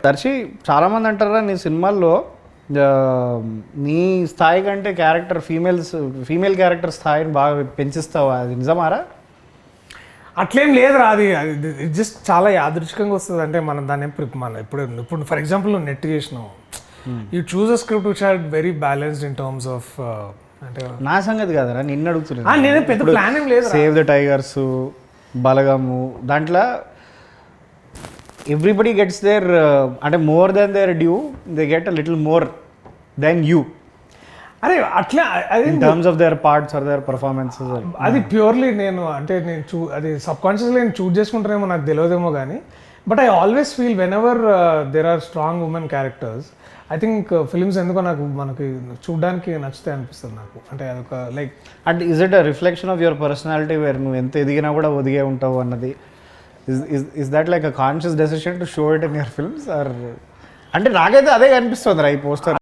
దర్శి చాలామంది అంటారా నీ సినిమాల్లో నీ స్థాయి కంటే ఫీమేల్ క్యారెక్టర్ స్థాయిని బాగా పెంచిస్తావు, అది నిజమారా? అట్లేం లేదురా, అది జస్ట్ చాలా యాదృచ్ఛికంగా వస్తుంది. అంటే మనం దాన్ని మనం ఇప్పుడు ఫర్ ఎగ్జాంపుల్ నువ్వు నెట్ చేసినావు, you choose a script which are very balanced in terms of అంటే నా సంగతి కదరా, నిన్ను అడుగుతున్నా. నేనే పెద్ద ప్లాన్ ఏం లేదు. సేవ్ ద టైగర్స్, బలగము, దాంట్లో ఎవ్రీబడి గెట్స్ దేర్ అంటే more than their due, they get a little more than you. అరే అట్లా అది in terms of their parts or their performances. అది ప్యూర్లీ నేను అది సబ్ కాన్షియస్లీ నేను చూజ్ చేసుకుంటానేమో నాకు తెలియదేమో కానీ, but I always feel whenever there are strong women characters, I think films ఎందుకో మనకి చూడడానికి నచ్చుతాయి అనిపిస్తుంది నాకు. అంటే అదొక లైక్ అంటే is it a reflection of your personality where నువ్వు ఎంత ఎదిగినా కూడా ఒదిగే ఉంటావు అన్నది? Is that like a conscious decision to show it in your films or? అంటే నాకైతే అదే కనిపిస్తుంది రా ఈ పోస్టర్.